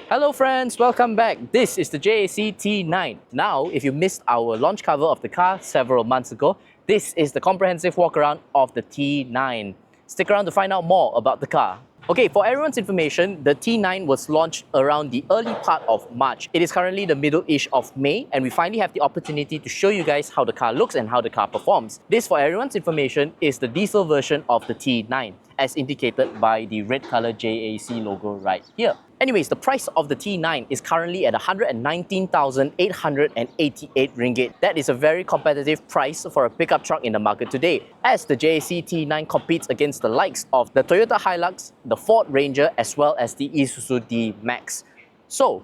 Hello friends, welcome back. This is the JAC T9. Now, if you missed our launch cover of the car several months ago, this is the comprehensive walk-around of the T9. Stick around to find out more about the car. Okay, for everyone's information, the T9 was launched around the early part of March. It is currently the middle-ish of May, and we finally have the opportunity to show you guys how the car looks and how the car performs. This, for everyone's information, is the diesel version of the T9, as indicated by the red color JAC logo right here. Anyways, the price of the T9 is currently at 119,888 ringgit. That is a very competitive price for a pickup truck in the market today, as the JAC T9 competes against the likes of the Toyota Hilux, the Ford Ranger, as well as the Isuzu D-Max. So,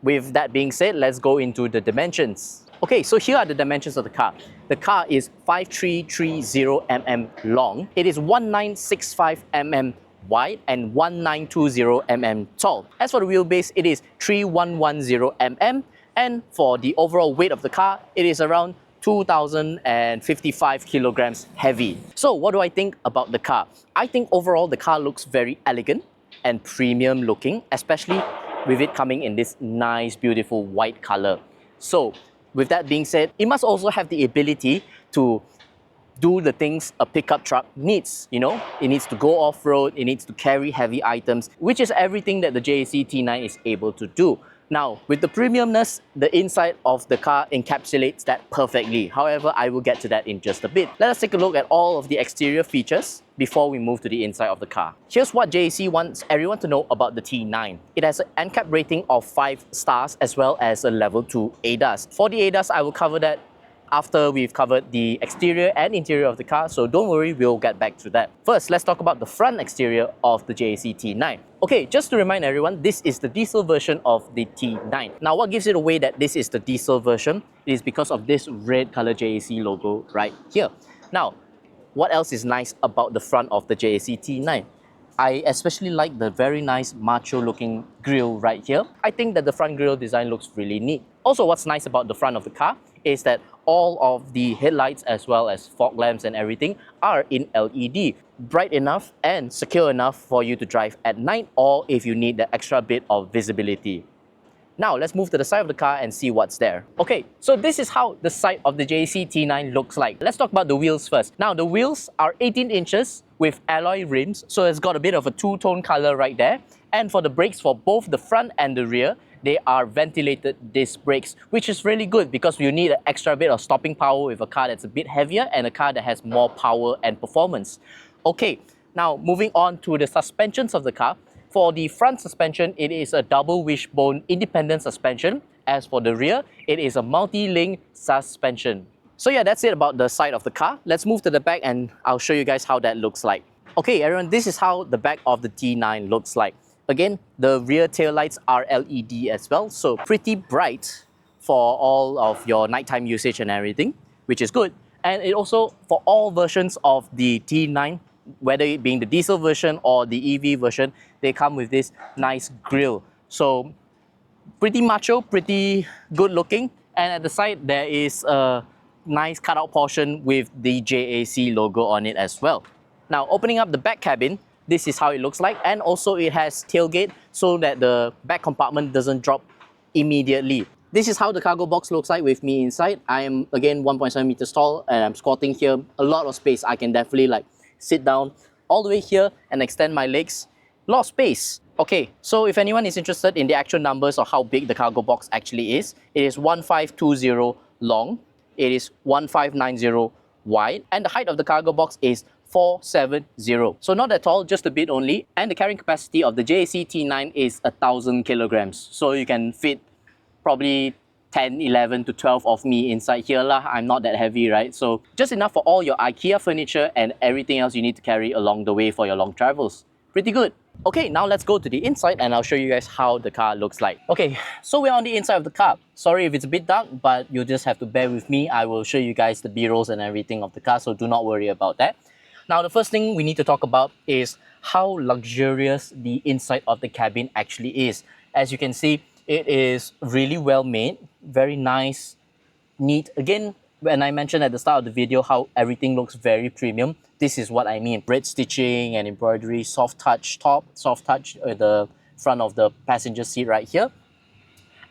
with that being said, let's go into the dimensions. Okay, so here are the dimensions of the car. The car is 5330mm long. It is 1965mm wide and 1920mm tall. As for the wheelbase, it is 3110mm, and for the overall weight of the car, it is around 2,055 kilograms heavy. So what do I think about the car? I think overall the car looks very elegant and premium looking, especially with it coming in this nice, beautiful white color. So with that being said, it must also have the ability to do the things a pickup truck needs, you know? It needs to go off-road, it needs to carry heavy items, which is everything that the JAC T9 is able to do. Now, with the premiumness, the inside of the car encapsulates that perfectly. However, I will get to that in just a bit. Let us take a look at all of the exterior features before we move to the inside of the car. Here's what JAC wants everyone to know about the T9. It has an NCAP rating of 5 stars as well as a level 2 ADAS. For the ADAS, I will cover that after we've covered the exterior and interior of the car, so don't worry, we'll get back to that. First, let's talk about the front exterior of the JAC T9. Okay, just to remind everyone, this is the diesel version of the T9. Now, what gives it away that this is the diesel version is because of this red color JAC logo right here. Now, what else is nice about the front of the JAC T9? I especially like the very nice macho looking grille right here. I think that the front grille design looks really neat. Also, what's nice about the front of the car is that all of the headlights as well as fog lamps and everything are in LED. Bright enough and secure enough for you to drive at night or if you need the extra bit of visibility. Now, let's move to the side of the car and see what's there. Okay, so this is how the side of the JAC T9 looks like. Let's talk about the wheels first. Now, the wheels are 18 inches with alloy rims, so it's got a bit of a two-tone color right there. And for the brakes for both the front and the rear, they are ventilated disc brakes, which is really good because you need an extra bit of stopping power with a car that's a bit heavier and a car that has more power and performance. Okay, now moving on to the suspensions of the car. For the front suspension, it is a double wishbone independent suspension. As for the rear, it is a multi-link suspension. So yeah, that's it about the side of the car. Let's move to the back and I'll show you guys how that looks like. Okay, everyone, this is how the back of the T9 looks like. Again, the rear taillights are LED as well, so pretty bright for all of your nighttime usage and everything, which is good. And it also, for all versions of the T9, whether it being the diesel version or the EV version, they come with this nice grille. So pretty macho, pretty good looking. And at the side, there is a nice cutout portion with the JAC logo on it as well. Now, opening up the back cabin, this is how it looks like, and also it has tailgate so that the back compartment doesn't drop immediately. This is how the cargo box looks like with me inside. I am again 1.7 meters tall and I'm squatting here. A lot of space. I can definitely like sit down all the way here and extend my legs. A lot of space. Okay, so if anyone is interested in the actual numbers of how big the cargo box actually is, it is 1520 long, it is 1590 wide, and the height of the cargo box is 470. So not that tall, just a bit only. And the carrying capacity of the JAC T9 is 1,000 kilograms. So you can fit probably 10, 11 to 12 of me inside here lah. I'm not that heavy, right? So just enough for all your IKEA furniture and everything else you need to carry along the way for your long travels. Pretty good. Okay, now let's go to the inside and I'll show you guys how the car looks like. Okay, so we're on the inside of the car. Sorry if it's a bit dark, but you'll just have to bear with me. I will show you guys the B-rolls and everything of the car, so do not worry about that. Now, the first thing we need to talk about is how luxurious the inside of the cabin actually is. As you can see, it is really well made, very nice, neat. Again, when I mentioned at the start of the video how everything looks very premium, this is what I mean. Red stitching and embroidery, soft touch top, soft touch the front of the passenger seat right here.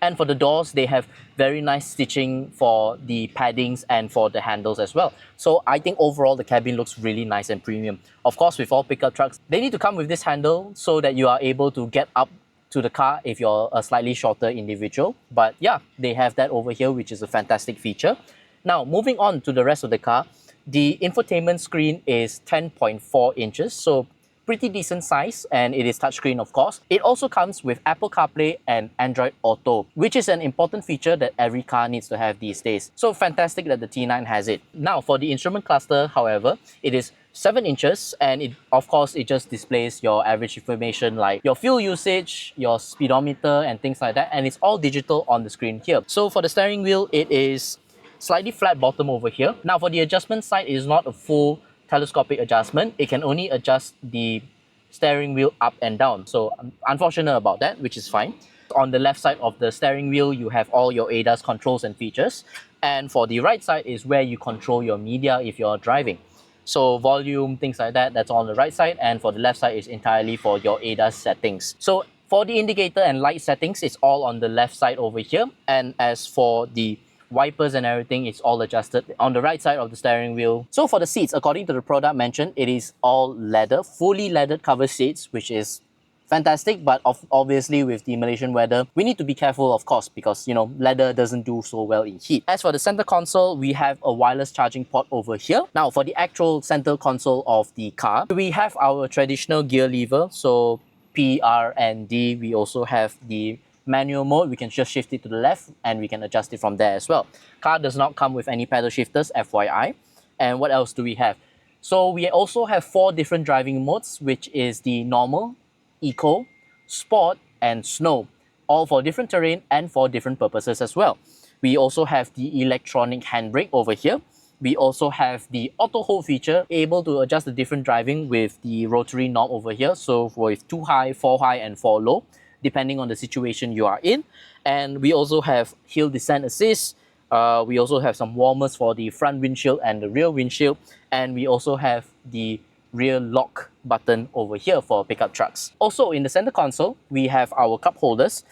And for the doors, they have very nice stitching for the paddings and for the handles as well. So I think overall the cabin looks really nice and premium. Of course, with all pickup trucks, they need to come with this handle so that you are able to get up to the car if you're a slightly shorter individual. But yeah, they have that over here, which is a fantastic feature. Now, moving on to the rest of the car, the infotainment screen is 10.4 inches. So pretty decent size, and it is touchscreen, of course. It also comes with Apple CarPlay and Android Auto, which is an important feature that every car needs to have these days. So fantastic that the T9 has it. Now, for the instrument cluster, however, it is 7 inches, and of course it just displays your average information like your fuel usage, your speedometer and things like that, and it's all digital on the screen here. So for the steering wheel, it is slightly flat bottom over here. Now for the adjustment side, it is not a full telescopic adjustment. It can only adjust the steering wheel up and down. So I'm unfortunate about that, which is fine. On the left side of the steering wheel, you have all your ADAS controls and features. And for the right side is where you control your media if you're driving. So volume, things like that, that's on the right side. And for the left side is entirely for your ADAS settings. So for the indicator and light settings, it's all on the left side over here. And as for the wipers and everything, it's all adjusted on the right side of the steering wheel. So for the seats, according to the product mentioned, it is all leather, fully leathered cover seats, which is fantastic. But obviously with the Malaysian weather, we need to be careful, of course, because leather doesn't do so well in heat. As for the center console, we have a wireless charging port over here. Now for the actual center console of the car, we have our traditional gear lever, so P, R and D. We also have the manual mode. We can just shift it to the left and we can adjust it from there as well. Car does not come with any paddle shifters, FYI. And what else do we have? So we also have 4 different driving modes, which is the normal, eco, sport and snow, all for different terrain and for different purposes as well. We also have the electronic handbrake over here. We also have the auto hold feature, able to adjust the different driving with the rotary knob over here. So with 2 high, 4 high and 4 low, depending on the situation you are in. And we also have hill descent assist. We also have some warmers for the front windshield and the rear windshield. And we also have the rear lock button over here for pickup trucks. Also in the center console, we have our cup holders.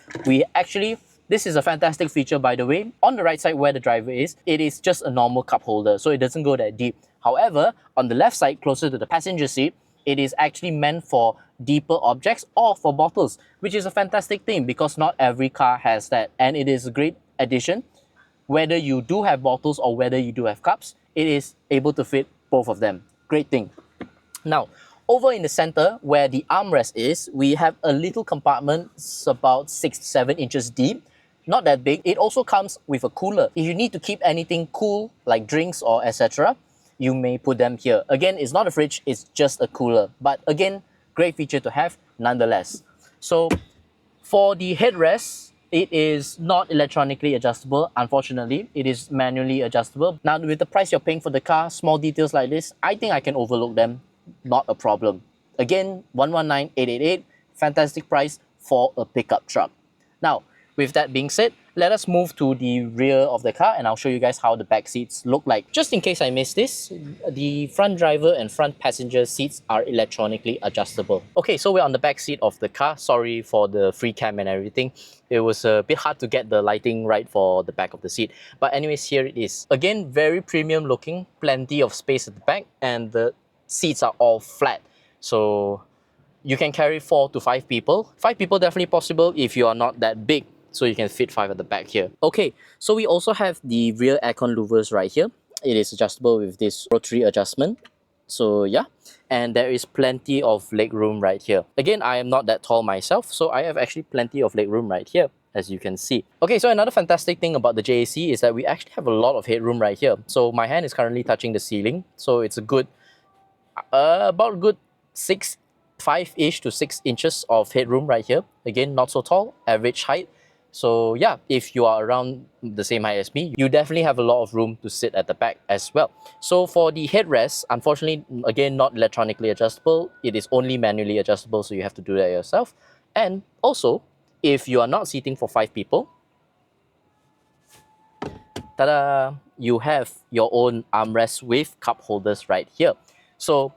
This is a fantastic feature, by the way. On the right side where the driver is, it is just a normal cup holder, so it doesn't go that deep. However, on the left side, closer to the passenger seat, it is actually meant for deeper objects or for bottles, which is a fantastic thing because not every car has that, and it is a great addition. Whether you do have bottles or whether you do have cups, it is able to fit both of them. Great thing. Now, over in the center where the armrest is, we have a little compartment about 6 to 7 inches deep. Not that big. It also comes with a cooler. If you need to keep anything cool like drinks or etc., you may put them here. Again, it's not a fridge, it's just a cooler. But again, great feature to have nonetheless. So for the headrest, it is not electronically adjustable, unfortunately. It is manually adjustable. Now with the price you're paying for the car, small details like this, I think I can overlook them, not a problem. Again, 119,888, fantastic price for a pickup truck. Now, with that being said, let us move to the rear of the car and I'll show you guys how the back seats look like. Just in case I missed this, the front driver and front passenger seats are electronically adjustable. Okay, so we're on the back seat of the car. Sorry for the free cam and everything. It was a bit hard to get the lighting right for the back of the seat. But anyways, here it is. Again, very premium looking, plenty of space at the back, and the seats are all flat. So you can carry 4 to 5 people. 5 people definitely possible if you are not that big. So you can fit 5 at the back here. Okay, so we also have the rear aircon louvers right here. It is adjustable with this rotary adjustment. So yeah, and there is plenty of leg room right here. Again, I am not that tall myself, so I have actually plenty of leg room right here, as you can see. Okay, so another fantastic thing about the JAC is that we actually have a lot of headroom right here. So my hand is currently touching the ceiling, so it's a good, about good 5-ish to 6 inches of headroom right here. Again, not so tall, average height. So yeah, if you are around the same height as me, you definitely have a lot of room to sit at the back as well. So for the headrest, unfortunately, again, not electronically adjustable. It is only manually adjustable, so you have to do that yourself. And also, if you are not seating for 5 people, ta-da, you have your own armrest with cup holders right here. So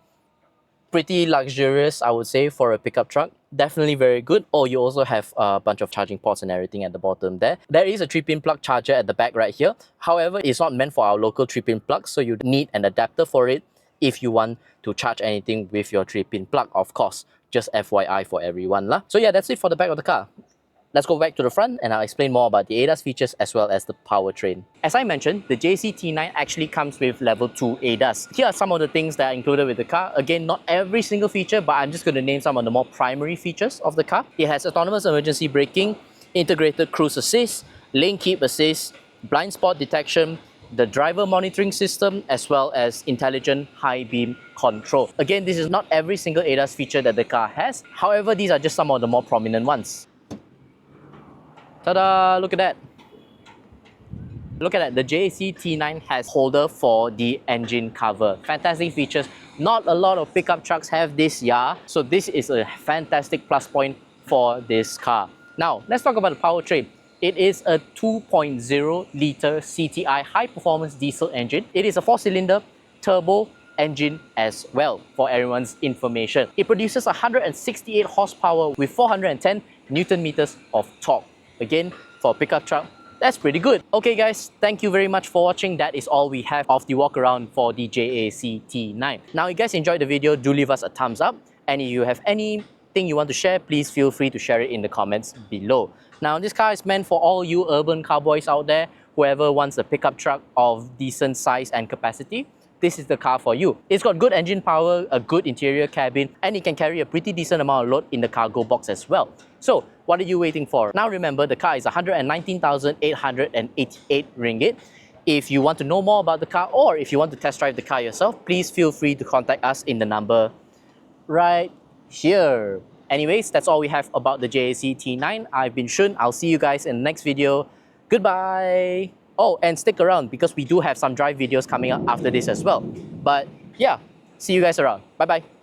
Pretty luxurious, I would say, for a pickup truck. Definitely very good. Oh, you also have a bunch of charging ports and everything at the bottom there. There is a 3-pin plug charger at the back right here. However, it's not meant for our local 3-pin plug, so you need an adapter for it if you want to charge anything with your 3-pin plug, of course. Just FYI for everyone lah. So yeah, that's it for the back of the car. Let's go back to the front and I'll explain more about the ADAS features as well as the powertrain. As I mentioned, the JAC T9 actually comes with level 2 ADAS. Here are some of the things that are included with the car. Again, not every single feature, but I'm just going to name some of the more primary features of the car. It has autonomous emergency braking, integrated cruise assist, lane keep assist, blind spot detection, the driver monitoring system, as well as intelligent high beam control. Again, this is not every single ADAS feature that the car has. However, these are just some of the more prominent ones. Ta-da! Look at that. Look at that. The JAC T9 has holder for the engine cover. Fantastic features. Not a lot of pickup trucks have this, yeah. So this is a fantastic plus point for this car. Now, let's talk about the powertrain. It is a 2.0 liter CTI high performance diesel engine. It is a 4-cylinder turbo engine as well, for everyone's information. It produces 168 horsepower with 410 Newton meters of torque. Again, for a pickup truck, that's pretty good. Okay guys, thank you very much for watching. That is all we have of the walk around for the JAC T9. Now, if you guys enjoyed the video, do leave us a thumbs up. And if you have anything you want to share, please feel free to share it in the comments below. Now, this car is meant for all you urban cowboys out there, whoever wants a pickup truck of decent size and capacity. This is the car for you. It's got good engine power, a good interior cabin, and it can carry a pretty decent amount of load in the cargo box as well. So, what are you waiting for? Now remember, the car is 119,888 ringgit. If you want to know more about the car, or if you want to test drive the car yourself, please feel free to contact us in the number right here. Anyways, that's all we have about the JAC T9. I've been Shun. I'll see you guys in the next video. Goodbye! Oh, and stick around because we do have some drive videos coming up after this as well. But yeah, see you guys around. Bye-bye.